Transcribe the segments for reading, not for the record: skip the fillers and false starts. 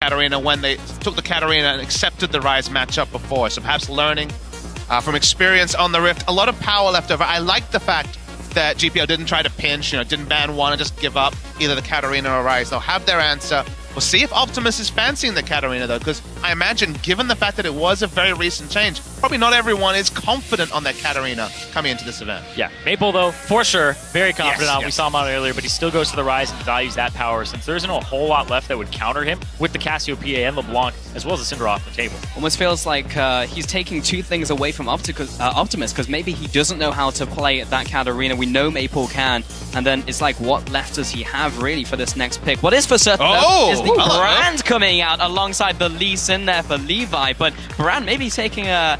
Katarina when they took the Katarina and accepted the Ryze matchup before. So perhaps learning from experience on the Rift. A lot of power left over. I like the fact that GPL didn't try to pinch, didn't ban one and just give up either the Katarina or Ryze. They'll have their answer. We'll see if Optimus is fancying the Katarina, though, because I imagine, given the fact that it was a very recent change, probably not everyone is confident on their Katarina coming into this event. Yeah, Maple, though, for sure, very confident on. Yes. We saw him on earlier, but he still goes to the Ryze and values that power, since there isn't a whole lot left that would counter him with the Cassiopeia and LeBlanc, as well as the Syndra off the table. Almost feels like he's taking two things away from Optimus, because maybe he doesn't know how to play that Katarina. We know Maple can, and then it's like, what left does he have, really, for this next pick? What is for certain, though, is the brand coming out alongside the Lee Sin there for Levi, but Brand maybe taking a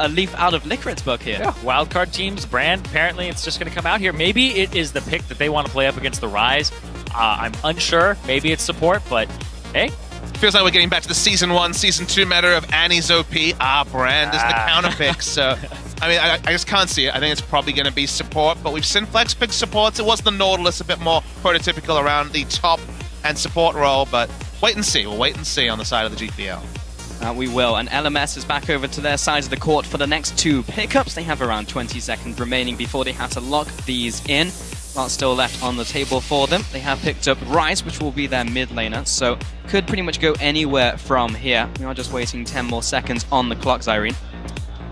leaf out of Liquid's book here. Yeah, wildcard teams, Brand, apparently it's just going to come out here. Maybe it is the pick that they want to play up against the Ryze. I'm unsure. Maybe it's support, but hey. Feels like we're getting back to the Season 1, Season 2 meta of Annie's OP. Brand is the counter pick, so... I mean, I just can't see it. I think it's probably going to be support, but we've seen Flex pick supports. It was the Nautilus, a bit more prototypical around the top and support role, but wait and see. We'll wait and see on the side of the GPL. We will, and LMS is back over to their side of the court for the next two pickups. They have around 20 seconds remaining before they have to lock these in. Lots still left on the table for them. They have picked up Ryze, which will be their mid laner, so could pretty much go anywhere from here. We are just waiting 10 more seconds on the clock, Zyrene.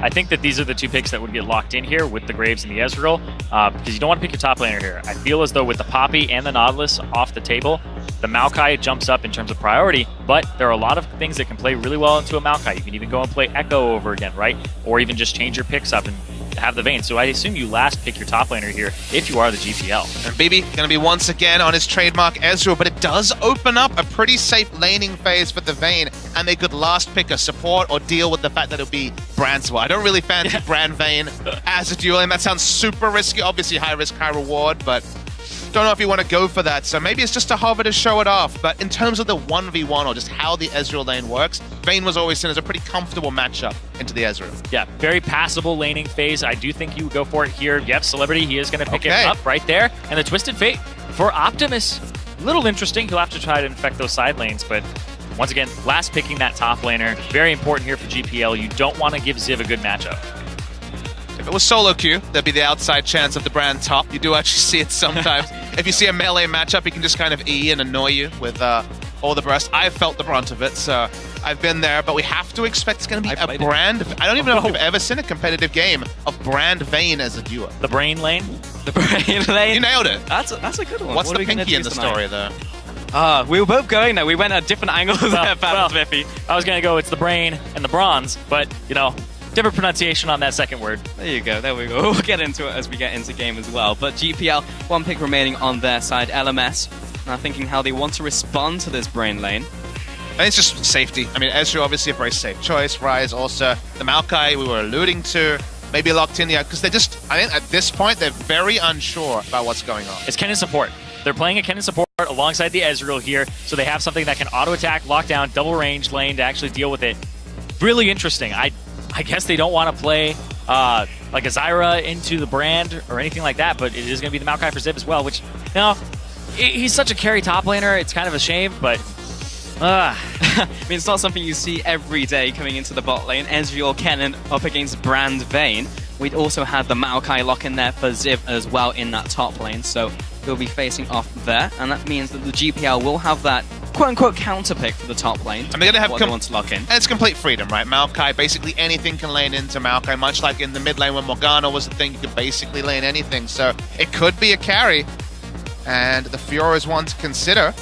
I think that these are the two picks that would get locked in here with the Graves and the Ezreal, because you don't want to pick your top laner here. I feel as though with the Poppy and the Nautilus off the table, the Maokai jumps up in terms of priority, but there are a lot of things that can play really well into a Maokai. You can even go and play Echo over again, right? Or even just change your picks up and have the Vayne. So I assume you last pick your top laner here if you are the GPL. And BB going to be once again on his trademark Ezreal, but it does open up a pretty safe laning phase for the Vayne, and they could last pick a support or deal with the fact that it'll be Brand swap. I don't really fancy Brand Vayne as a duel, and that sounds super risky. Obviously high risk, high reward, but don't know if you want to go for that, so maybe it's just a hover to show it off. But in terms of the 1v1 or just how the Ezreal lane works, Vayne was always seen as a pretty comfortable matchup into the Ezreal. Yeah, very passable laning phase. I do think you would go for it here. Yep, Celebrity, he is going to pick it up right there. And the Twisted Fate for Optimus, a little interesting. He'll have to try to infect those side lanes, but once again, last picking that top laner. Very important here for GPL. You don't want to give Ziv a good matchup. If it was solo queue, there'd be the outside chance of the Brand top. You do actually see it sometimes. If you see a melee matchup, he can just kind of E and annoy you with all the burst. I've felt the brunt of it, so I've been there, but we have to expect it's going to be a Brand. I don't even know if we've ever seen a competitive game of Brand Vayne as a duo. The brain lane? The brain lane? You nailed it. That's a good one. What's the pinky in the story, though? We were both going there. We went at different angles there, Biffy. I was going to go, it's the brain and the bronze, but, different pronunciation on that second word. There you go. There we go. We'll get into it as we get into game as well. But GPL, one pick remaining on their side. LMS, now thinking how they want to respond to this brain lane. I think it's just safety. I mean, Ezreal obviously a very safe choice. Ryze also. The Maokai we were alluding to. Maybe locked in the because they just, I think at this point, they're very unsure about what's going on. It's Kennen support. They're playing a Kennen support alongside the Ezreal here, so they have something that can auto-attack, lock down, double range lane to actually deal with it. Really interesting. I guess they don't want to play like a Zyra into the Brand or anything like that, but it is going to be the Maokai for Ziv as well, which, he's such a carry top laner. It's kind of a shame, but... I mean, it's not something you see every day coming into the bot lane. Ezreal Kennen up against Brand Vayne. We'd also had the Maokai lock in there for Ziv as well in that top lane, so he'll be facing off there, and that means that the GPL will have that quote-unquote counter pick for the top lane. And they're going to have what they want to lock in. And it's complete freedom, right? Maokai, basically anything can lane into Maokai, much like in the mid lane when Morgana was the thing, you could basically lane anything. So it could be a carry, and the Fiora is one to consider.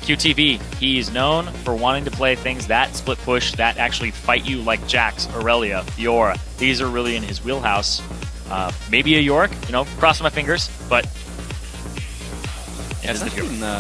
QTV, he's known for wanting to play things that split push, that actually fight you like Jax, Aurelia, Fiora. These are really in his wheelhouse. Maybe a Yorick, crossing my fingers, but... Yeah,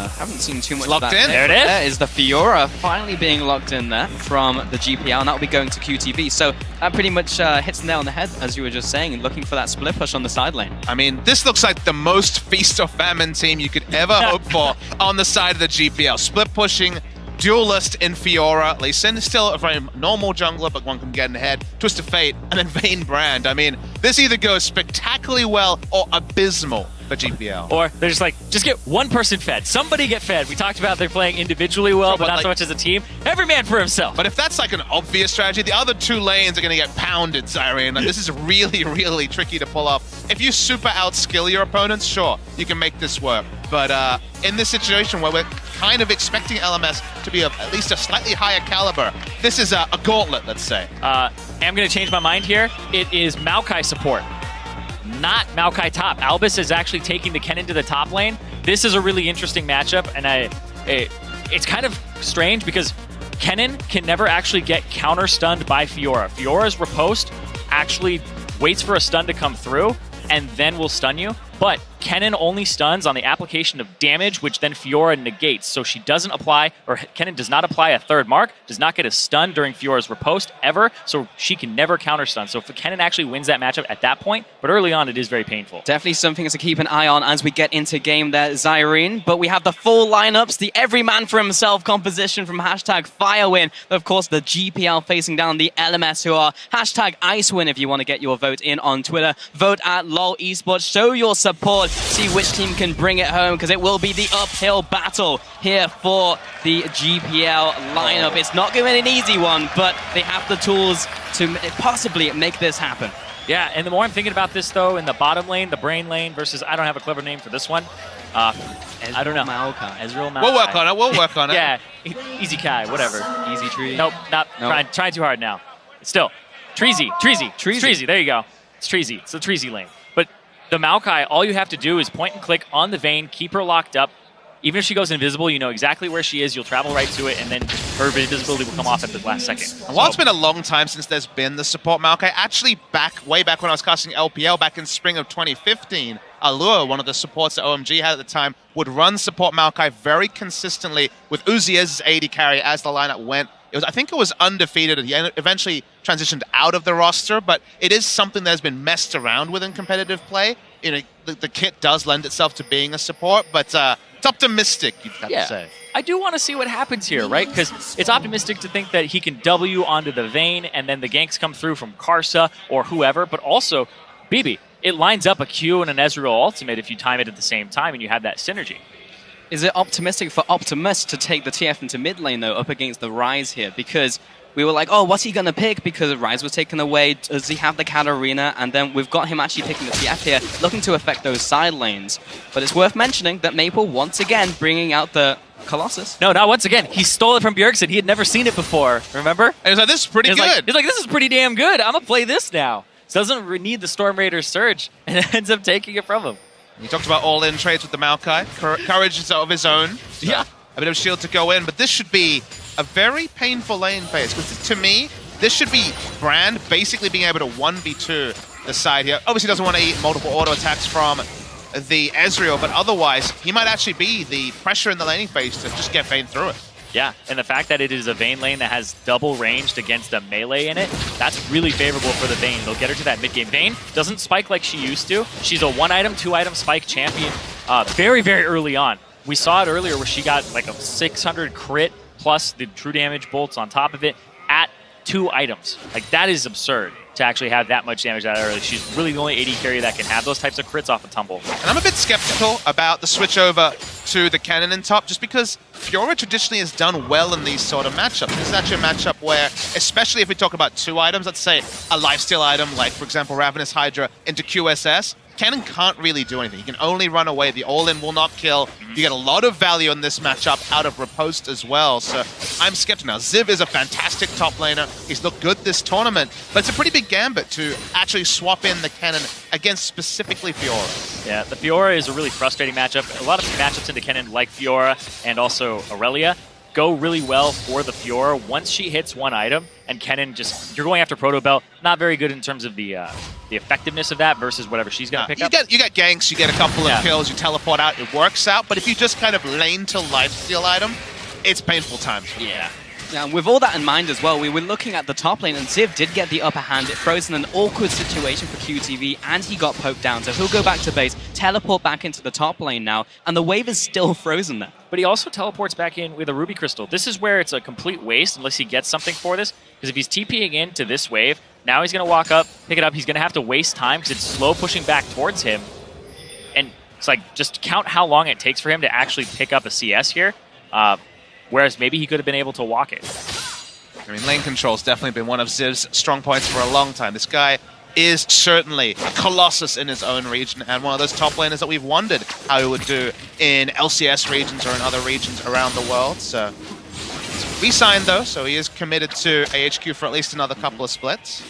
haven't seen too much locked of that. in. There it is. There is the Fiora finally being locked in there from the GPL, and that will be going to QTV. So that pretty much hits the nail on the head, as you were just saying, looking for that split push on the side lane. I mean, this looks like the most feast or famine team you could ever hope for on the side of the GPL. Split pushing, duelist in Fiora. Lee Sin is still a very normal jungler, but one can get ahead. Twist of Fate, and then Vayne Brand. I mean, this either goes spectacularly well or abysmal for GPL. Or they're just like, just get one person fed. Somebody get fed. We talked about they're playing individually well, but not like, so much as a team. Every man for himself. But if that's like an obvious strategy, the other 2 lanes are going to get pounded, Zyrene. Like, this is really, really tricky to pull off. If you super outskill your opponents, sure, you can make this work. But in this situation where we're kind of expecting LMS to be at least a slightly higher caliber, this is a gauntlet, let's say. I'm going to change my mind here. It is Maokai support, not Maokai top. Albus is actually taking the Kennen to the top lane. This is a really interesting matchup, and it's kind of strange because Kennen can never actually get counter-stunned by Fiora. Fiora's riposte actually waits for a stun to come through, and then will stun you. But Kennen only stuns on the application of damage, which then Fiora negates. So she doesn't apply, or Kennen does not apply a third mark, does not get a stun during Fiora's riposte ever, so she can never counter stun. So if Kennen actually wins that matchup at that point, but early on it is very painful. Definitely something to keep an eye on as we get into game there, Zyrene. But we have the full lineups, the every man for himself composition from #Firewin. Of course, the GPL facing down the LMS, who are #IceWin if you want to get your vote in on Twitter. Vote at LOL Esports, show your support, see which team can bring it home, because it will be the uphill battle here for the GPL lineup. It's not going to be an easy one, but they have the tools to possibly make this happen. Yeah, and the more I'm thinking about this, though, in the bottom lane, the brain lane versus, I don't have a clever name for this one. I don't know. Ezreal Maokai. We'll work on it. We'll work on it. Yeah, Easy Kai, whatever. Easy tree. Nope, trying too hard now. Still, Treezy. There you go. It's Treezy. It's the Treezy lane. But the Maokai, all you have to do is point and click on the Vayne, keep her locked up. Even if she goes invisible, you know exactly where she is. You'll travel right to it, and then her invisibility will come off at the last second. And while it's been a long time since there's been the support Maokai, actually way back when I was casting LPL back in spring of 2015, Allure, one of the supports that OMG had at the time, would run support Maokai very consistently with Uzi as AD carry as the lineup went. I think it was undefeated. He eventually transitioned out of the roster, but it is something that has been messed around with in competitive play. You know, the kit does lend itself to being a support, but it's optimistic, you'd have to say. I do want to see what happens here, right? Because it's optimistic to think that he can W onto the Vayne, and then the ganks come through from Karsa or whoever, but also, BB, it lines up a Q and an Ezreal ultimate if you time it at the same time and you have that synergy. Is it optimistic for Optimus to take the TF into mid lane, though, up against the Ryze here? Because we were like, oh, what's he going to pick? Because Ryze was taken away. Does he have the Katarina? And then we've got him actually picking the TF here, looking to affect those side lanes. But it's worth mentioning that Maple, once again, bringing out the Colossus. No, not once again. He stole it from Bjergsen. He had never seen it before, remember? And he was like, this is pretty good. He's like, this is pretty damn good. I'm going to play this now. Doesn't need the Storm Raider Surge, and ends up taking it from him. He talked about all-in trades with the Maokai. Courage is of his own. So yeah. A bit of shield to go in, but this should be a very painful lane phase, because to me, this should be Brand basically being able to 1v2 the side here. Obviously doesn't want to eat multiple auto attacks from the Ezreal, but otherwise, he might actually be the pressure in the laning phase to just get Vayne through it. Yeah, and the fact that it is a Vayne lane that has double ranged against a melee in it, that's really favorable for the Vayne. They'll get her to that mid-game. Vayne doesn't spike like she used to. She's a 1-item, 2-item spike champion very, very early on. We saw it earlier where she got like a 600 crit plus the true damage bolts on top of it at 2 items. Like, that is absurd to actually have that much damage that early. She's really the only AD carry that can have those types of crits off a tumble. And I'm a bit skeptical about the switch over to the Cannon in top, just because Fiora traditionally has done well in these sort of matchups. This is actually a matchup where, especially if we talk about 2 items, let's say a lifesteal item like, for example, Ravenous Hydra into QSS, Cannon can't really do anything. He can only run away. The all-in will not kill. You get a lot of value in this matchup out of Riposte as well. So I'm skeptical. Now, Ziv is a fantastic top laner. He's looked good this tournament, but it's a pretty big gambit to actually swap in the Cannon against specifically Fiora. Yeah, the Fiora is a really frustrating matchup. A lot of matchups into Cannon like Fiora and also Aurelia go really well for the Fiora once she hits 1 item, and Kennen just, you're going after Proto Belt, not very good in terms of the effectiveness of that versus whatever she's going to pick up. You get ganks, you get a couple of kills, you teleport out, it works out, but if you just kind of lane to lifesteal item, it's painful times. Yeah. Now, with all that in mind as well, we were looking at the top lane, and Ziv did get the upper hand. It froze in an awkward situation for QTV, and he got poked down. So he'll go back to base, teleport back into the top lane now, and the wave is still frozen there. But he also teleports back in with a Ruby Crystal. This is where it's a complete waste unless he gets something for this, because if he's TPing into this wave, now he's going to walk up, pick it up, he's going to have to waste time because it's slow pushing back towards him. And It's like, just count how long it takes for him to actually pick up a CS here, whereas maybe he could have been able to walk it. I mean, lane control's definitely been one of Ziv's strong points for a long time. This guy is certainly a colossus in his own region, and one of those top laners that we've wondered how he would do in LCS regions or in other regions around the world. So, re-signed though, so he is committed to AHQ for at least another couple of splits.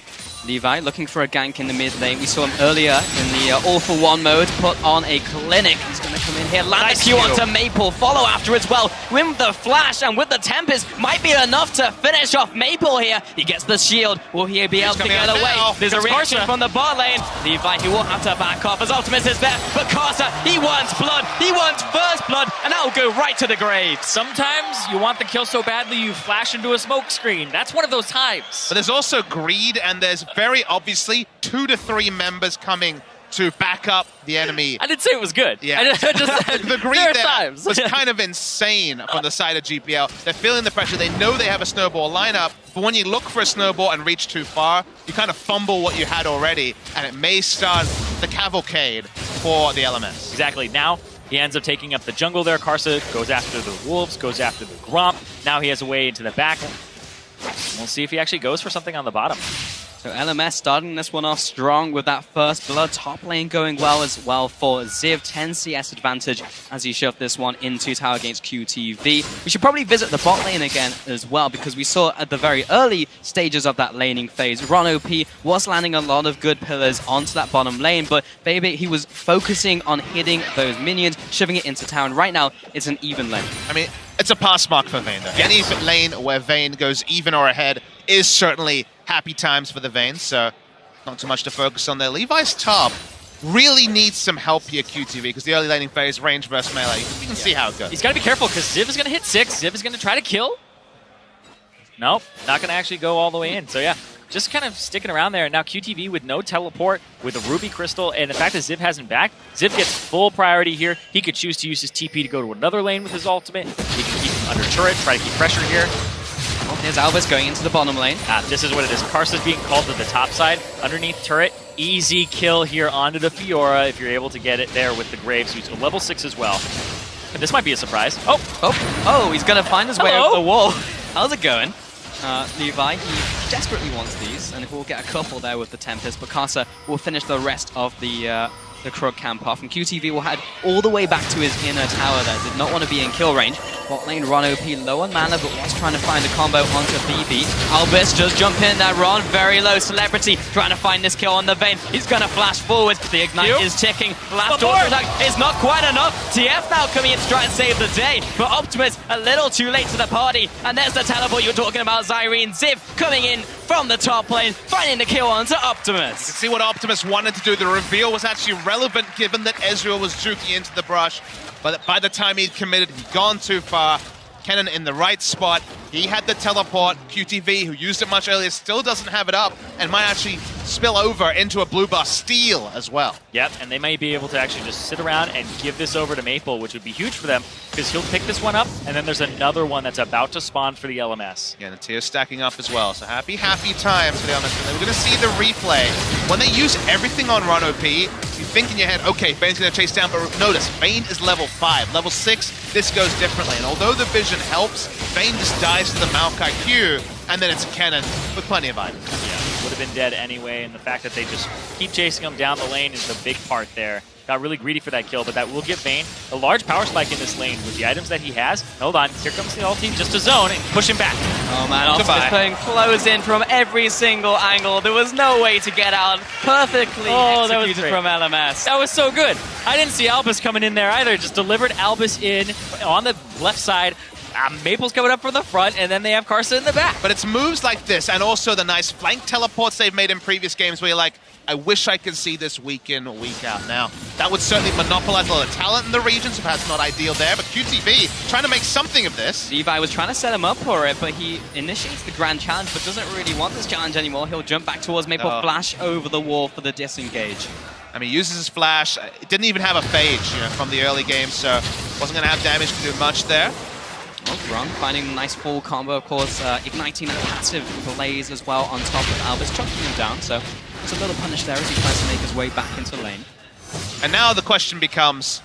Levi looking for a gank in the mid lane. We saw him earlier in the all-for-one mode, put on a clinic. He's going to come in here, land the Q onto Maple, follow after as well. With the flash and with the Tempest, might be enough to finish off Maple here. He gets the shield. Will he be able to get away? Now. There's a reaction from the bot lane. Levi, he will have to back off as Optimus is there. But Carter, he wants blood. He wants first blood, and that will go right to the grave. Sometimes you want the kill so badly you flash into a smoke screen. That's one of those times. But there's also greed, and there's very obviously 2 to 3 members coming to back up the enemy. I didn't say it was good. Yeah. The greed there was kind of insane from the side of GPL. They're feeling the pressure. They know they have a snowball lineup, but when you look for a snowball and reach too far, you kind of fumble what you had already, and it may start the cavalcade for the LMS. Exactly. Now he ends up taking up the jungle there. Karsa goes after the Wolves, goes after the Gromp. Now he has a way into the back. We'll see if he actually goes for something on the bottom. So LMS starting this one off strong with that first blood. Top lane going well as well for Ziv. 10 CS advantage as he shoved this one into tower against QTV. We should probably visit the bot lane again as well, because we saw at the very early stages of that laning phase, Ron OP was landing a lot of good pillars onto that bottom lane, but baby, he was focusing on hitting those minions, shoving it into town. Right now, it's an even lane. I mean, it's a pass mark for Vayne, though. Yes. Any lane where Vayne goes even or ahead is certainly happy times for the Vayne, so not too much to focus on there. Levi's top really needs some help here, QTV, because the early laning phase, range versus melee, you can see how it goes. He's got to be careful, because Ziv is going to hit 6. Ziv is going to try to kill. Nope, not going to actually go all the way in. So yeah, just kind of sticking around there. Now QTV with no teleport, with a Ruby Crystal, and the fact that Ziv hasn't back, Ziv gets full priority here. He could choose to use his TP to go to another lane with his ultimate. He can keep him under turret, try to keep pressure here. Well, here's Albus going into the bottom lane. This is what it is. Karsa's being called to the top side, underneath turret. Easy kill here onto the Fiora if you're able to get it there with the Graves, who's a level 6 as well. And this might be a surprise. Oh, he's going to find his way over the wall. How's it going? Levi, he desperately wants these, and we'll get a couple there with the Tempest, but Karsa will finish the rest of the Krug camp off, and QTV will head all the way back to his inner tower there. Did not want to be in kill range. Bot lane, Ron OP low on mana, but was trying to find a combo onto BB. Albus just jump in there, Ron, very low celebrity, trying to find this kill on the Vayne. He's going to flash forward, the Ignite is ticking. Last auto attack is not quite enough. TF now coming in to try and save the day, but Optimus a little too late to the party, and there's the teleport you're talking about, Zyrene. Ziv coming in from the top lane, finding the kill onto Optimus. You can see what Optimus wanted to do. The reveal was actually relevant given that Ezreal was juking into the brush, but by the time he'd committed, he'd gone too far. Kennen in the right spot. He had the teleport. QTV, who used it much earlier, still doesn't have it up and might actually spill over into a blue buff steal as well. Yep, and they may be able to actually just sit around and give this over to Maple, which would be huge for them, because he'll pick this one up, and then there's another one that's about to spawn for the LMS. Yeah, and the tier's stacking up as well, so happy times for the LMS. And we're going to see the replay. When they use everything on Ron OP, you think in your head, okay, Vayne's going to chase down, but notice, Vayne is level 5. Level 6, this goes differently, and although the vision helps, Vayne just dies to the Maokai Q, and then it's Kennen with plenty of items. Yeah, would have been dead anyway, and the fact that they just keep chasing him down the lane is the big part there. Got really greedy for that kill, but that will give Vayne a large power spike in this lane with the items that he has. Hold on, here comes the ulti, just a zone, and push him back. Oh man, Optimus putting close in from every single angle. There was no way to get out. Perfectly executed from LMS. That was so good. I didn't see Albus coming in there either. Just delivered Albus in on the left side. Maple's coming up from the front, and then they have Karsa in the back. But it's moves like this, and also the nice flank teleports they've made in previous games where you're like, I wish I could see this week in, week out. Now, that would certainly monopolize a lot of talent in the region, so perhaps not ideal there, but QTV trying to make something of this. Levi was trying to set him up for it, but he initiates the grand challenge, but doesn't really want this challenge anymore. He'll jump back towards Maple, flash over the wall for the disengage. I mean, he uses his flash. It didn't even have a phage, from the early game, so wasn't going to have damage to do much there. Oh, Ron finding a nice full combo, of course, igniting a passive blaze as well on top of Albus, choking him down, so it's a little punish there as he tries to make his way back into lane. And now the question becomes,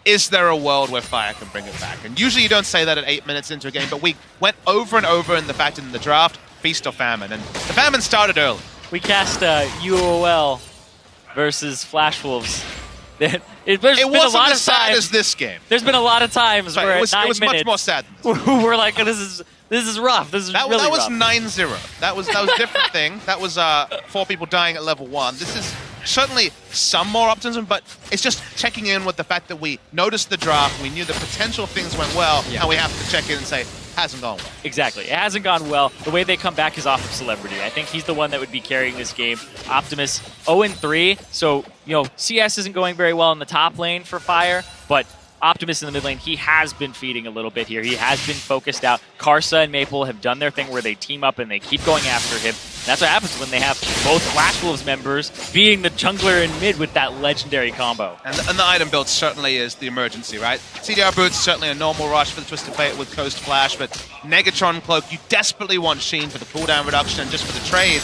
is there a world where Fire can bring it back? And usually you don't say that at 8 minutes into a game, but we went over and over in the fact in the draft, feast or famine. And the famine started early. We cast UOL versus Flash Wolves. It wasn't as sad as this game. There's been a lot of times where it was much more sad. We're like, this is rough. This is really rough. That was 9-0. That was a different thing. That was 4 people dying at level 1. This is certainly some more optimism, but it's just checking in with the fact that we noticed the draft, we knew the potential things went well, and we have to check in and say, hasn't gone well. Exactly. It hasn't gone well. The way they come back is off of Celebrity. I think he's the one that would be carrying this game. Optimus 0-3, so, CS isn't going very well in the top lane for Fire, but Optimus in the mid lane, he has been feeding a little bit here. He has been focused out. Karsa and Maple have done their thing where they team up and they keep going after him. That's what happens when they have both Flash Wolves members being the jungler in mid with that legendary combo. And the item build certainly is the emergency, right? CDR Boots, certainly a normal rush for the Twisted Fate with Coast Flash, but Negatron Cloak, you desperately want Sheen for the cooldown reduction and just for the trades.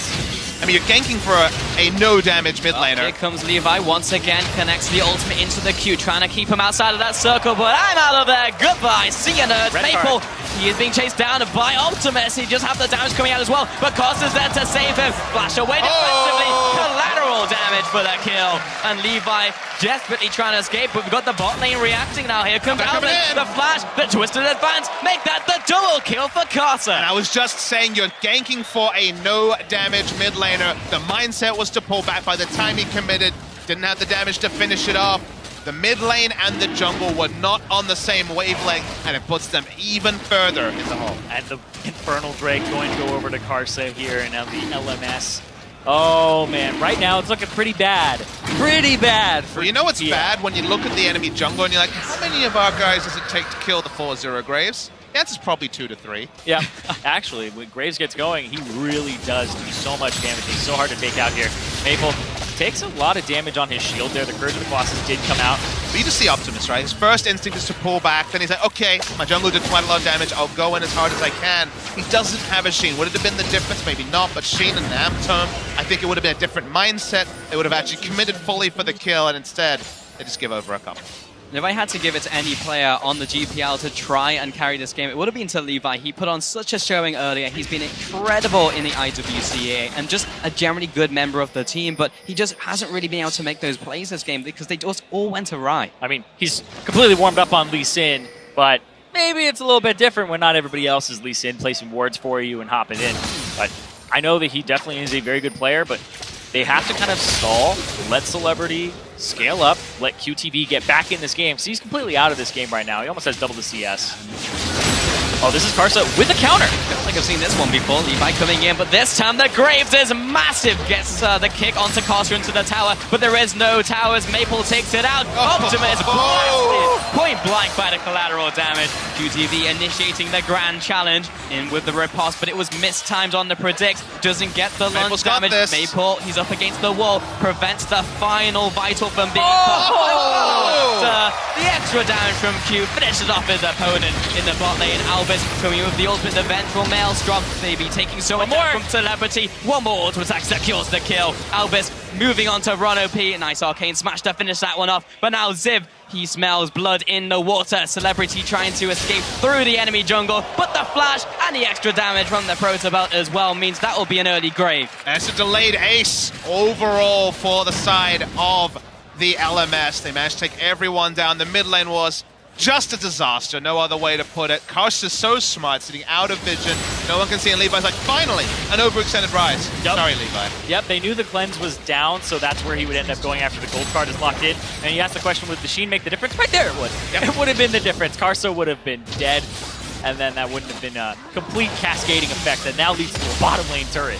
I mean, you're ganking for a no-damage mid laner. Here comes Levi once again, connects the ultimate into the Q, trying to keep him outside of that circle, but I'm out of there. Goodbye. See you, nerds. Maple, he is being chased down by Optimus. He just have the damage coming out as well, but Costa's there to save him. Flash away defensively. Collateral damage for the kill. And Levi desperately trying to escape, but we've got the bot lane reacting now. Here comes Albert, the flash, the twisted advance. Make that the double kill for Costa. And I was just saying, you're ganking for a no-damage mid laner. The mindset was to pull back. By the time he committed, didn't have the damage to finish it off. The mid lane and the jungle were not on the same wavelength, and it puts them even further in the hole. And the Infernal Drake going to go over to Karsa here, and now the LMS. Oh man, right now it's looking pretty bad. Pretty bad. Well, you know what's bad? When you look at the enemy jungle and you're like, how many of our guys does it take to kill the 4-0 Graves? The answer's probably 2 to 3. Yeah, actually, when Graves gets going, he really does do so much damage. He's so hard to take out here. Maple takes a lot of damage on his shield there. The Courage of the Colossus did come out. But you just see Optimus, right? His first instinct is to pull back. Then he's like, okay, my jungle did quite a lot of damage. I'll go in as hard as I can. He doesn't have a Sheen. Would it have been the difference? Maybe not, but Sheen and Amtom, I think it would have been a different mindset. They would have actually committed fully for the kill, and instead, they just give over a couple. If I had to give it to any player on the GPL to try and carry this game, it would have been to Levi. He put on such a showing earlier. He's been incredible in the IWCA and just a generally good member of the team, but he just hasn't really been able to make those plays this game because they just all went awry. I mean, he's completely warmed up on Lee Sin, but maybe it's a little bit different when not everybody else is Lee Sin placing wards for you and hopping in. But I know that he definitely is a very good player, but they have to kind of stall, let Celebrity scale up, let QTV get back in this game. So he's completely out of this game right now. He almost has double the CS. Oh, this is Karsa with a counter. I feel like I've seen this one before. Levi coming in, but this time the Graves is massive. Gets the kick onto Karsa into the tower, but there is no towers. Maple takes it out. Optimus blasted point blank by the collateral damage. QTV initiating the grand challenge in with the riposte, but it was mistimed on the predict. Doesn't get the launch damage. Maple, he's up against the wall, prevents the final vital from being the extra damage from Q finishes off his opponent in the bot lane. Albus coming in with the ultimate, the vengeful Maelstrom. They be taking so much from Celebrity. One more auto attack secures the kill. Albus moving on to Ron OP. Nice arcane smash to finish that one off. But now Ziv, he smells blood in the water. Celebrity trying to escape through the enemy jungle, but the flash and the extra damage from the Protobelt as well means that will be an early grave. That's a delayed ace overall for the side of the LMS. They managed to take everyone down. The mid lane was just a disaster, no other way to put it. Karsa's so smart, sitting out of vision. No one can see, and Levi's like, finally, an overextended rise. Yep. Sorry, Levi. Yep, they knew the cleanse was down, so that's where he would end up going after the gold card is locked in. And he asked the question, would the Sheen make the difference? Right there it would. Yep. It would have been the difference. Karsa would have been dead, and then that wouldn't have been a complete cascading effect that now leads to a bottom lane turret.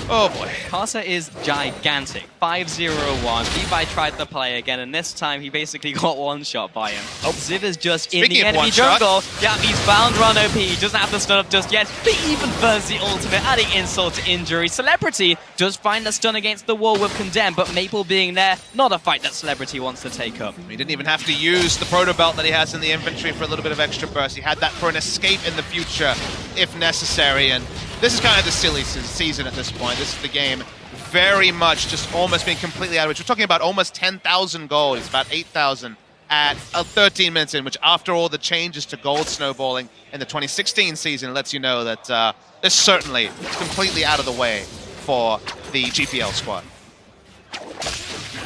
Oh boy. Karsa is gigantic. 5-0-1. Levi tried the play again, and this time he basically got one shot by him. Oh, Ziv is just in the enemy jungle. Yeah, he's found Ron OP. He doesn't have the stun up just yet, but he even burns the ultimate, adding insult to injury. Celebrity does find the stun against the wall with Condemn, but Maple being there, not a fight that Celebrity wants to take up. He didn't even have to use the Protobelt that he has in the inventory for a little bit of extra burst. He had that for an escape in the future, if necessary, and this is kind of the silly season at this point. This is the game very much just almost being completely out of it. We're talking about almost 10,000 gold. It's about 8,000 at 13 minutes in, which after all the changes to gold snowballing in the 2016 season lets you know that this certainly is completely out of the way for the GPL squad.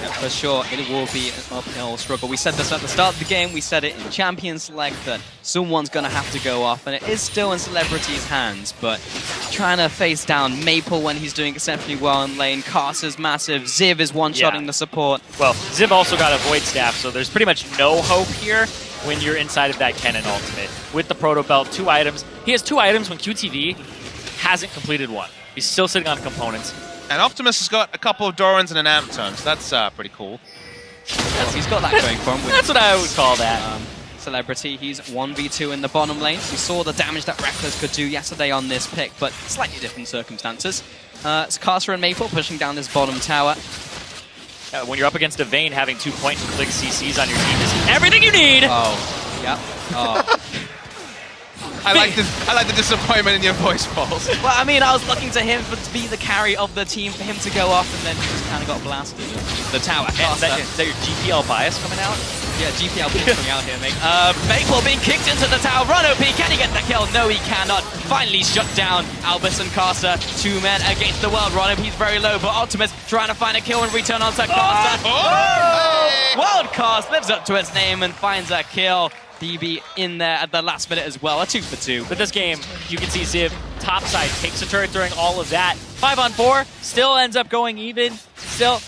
Yeah, for sure, it will be an uphill struggle. We said this at the start of the game, we said it in Champion Select, that someone's going to have to go off, and it is still in Celebrity's hands, but trying to face down Maple when he's doing exceptionally well in lane, Carter's massive, Ziv is one-shotting the support. Well, Ziv also got a Void Staff, so there's pretty much no hope here when you're inside of that Cannon ultimate. With the Proto Belt, 2 items. He has 2 items when QTV hasn't completed 1. He's still sitting on components. And Optimus has got a couple of Dorans and an Amp turn, so that's pretty cool. Yes, he's got that going for him. That's what I would call that. Celebrity, he's 1v2 in the bottom lane. We saw the damage that Reckless could do yesterday on this pick, but slightly different circumstances. It's Carter and Maple pushing down this bottom tower. When you're up against a Vayne, having 2 point-and-click CCs on your team is everything you need! Oh, yep. Oh. I like the disappointment in your voice, Pauls. Well, I mean, I was looking to him to be the carry of the team, for him to go off, and then he just kind of got blasted. The tower. Is that your GPL bias coming out? Yeah, GPL bias coming out here, mate. Maple being kicked into the tower. Run OP, can he get the kill? No, he cannot. Finally shut down Albus and Carter. 2 men against the world. Run OP's very low, but Optimus trying to find a kill and return onto Carter. Wildcast lives up to its name and finds a kill. DB in there at the last minute as well, a 2 for 2. But this game, you can see Ziv topside takes a turret during all of that. 5-on-4, still ends up going even. Still,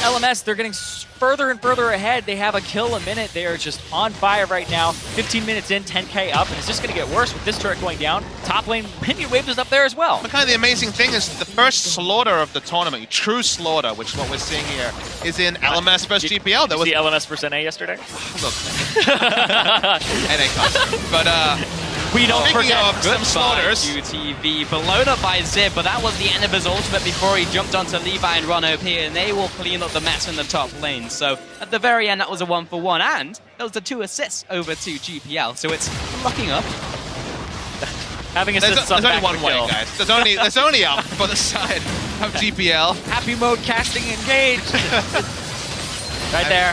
LMS, they're getting further and further ahead. They have a kill a minute. They are just on fire right now. 15 minutes in, 10k up, and it's just going to get worse with this turret going down. Top lane, Minion Wave is up there as well. But kind of the amazing thing is the first slaughter of the tournament, true slaughter, which is what we're seeing here, is in LMS versus GPL. That was the LMS versus NA yesterday. Look, NA customer. But we don't forget of some slaughters. QTV blown up by Ziv, but that was the end of his ultimate before he jumped onto Levi and Ron OP, and they will clean up the mess in the top lane. So at the very end, that was a 1-for-1, and there was the 2 assists over to GPL. So it's looking up. Having assists there's on only one way, kill. guys. There's only up for the side of GPL. Happy mode casting engaged. Right there.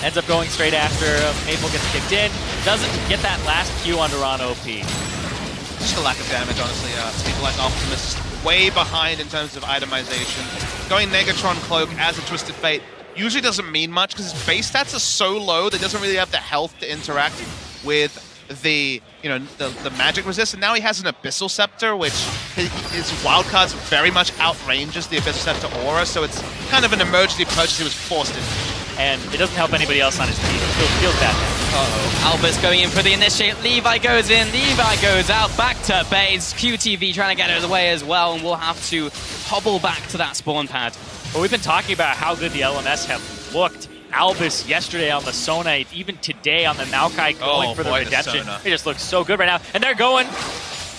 Ends up going straight after Maple gets kicked in. Doesn't get that last Q under on OP. Just a lack of damage, honestly. People like Optimus way behind in terms of itemization. Going Negatron Cloak as a Twisted Fate usually doesn't mean much because his base stats are so low that he doesn't really have the health to interact with the magic resist. And now he has an Abyssal Scepter, which his wildcards very much outranges the Abyssal Scepter aura, so it's kind of an emergency purchase he was forced into. And it doesn't help anybody else on his team. It feels bad. Albus going in for the initiate. Levi goes in. Levi goes out. Back to base. QTV trying to get out of the way as well, and we'll have to hobble back to that spawn pad. Well, we've been talking about how good the LMS have looked. Albus yesterday on the Sonite, even today on the Maokai going for the redemption. They just look so good right now. And they're going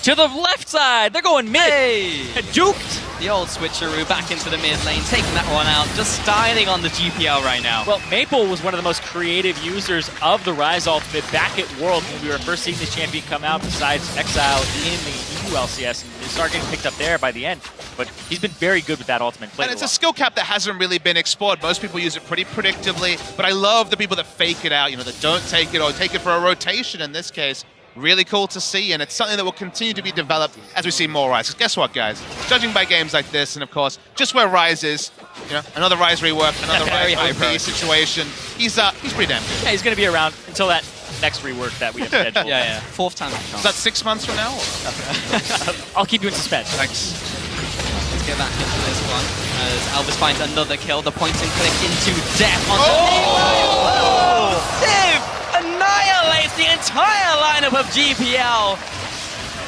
to the left side. They're going mid. Hey! Juked. The old switcheroo back into the mid lane, taking that one out, just styling on the GPL right now. Well, Maple was one of the most creative users of the Rise ultimate back at World when we were first seeing the champion come out, besides Exile in the EU LCS, and started getting picked up there by the end. But he's been very good with that ultimate. And it's a skill cap that hasn't really been explored. Most people use it pretty predictably, but I love the people that fake it out, that don't take it or take it for a rotation in this case. Really cool to see, and it's something that will continue to be developed as we see more Rise. Because guess what, guys? Judging by games like this, and of course, just where Rise is, another Rise rework, another Rise OP situation, he's pretty damn good. Yeah, he's going to be around until that next rework that we have scheduled. Yeah. 4th time. Is that 6 months from now? Or? I'll keep you in suspense. Thanks. Let's get back into this one as Albus finds another kill. The point and click into death on Ziv annihilates the entire lineup of GPL.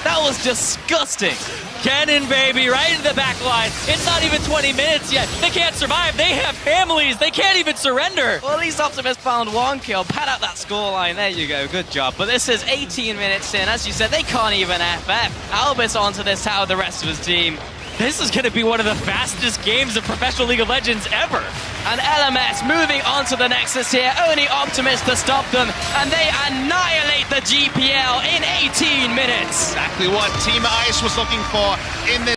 That was disgusting. Cannon, baby, right in the back line. It's not even 20 minutes yet. They can't survive. They have families. They can't even surrender. Well, at least Optimus found 1 kill. Pad out that scoreline. There you go. Good job. But this is 18 minutes in. As you said, they can't even FF. Albus onto this tower, the rest of his team. This is going to be one of the fastest games of Professional League of Legends ever. And LMS moving on to the Nexus here. Only Optimus to stop them. And they annihilate the GPL in 18 minutes. Exactly what Team Ice was looking for in this.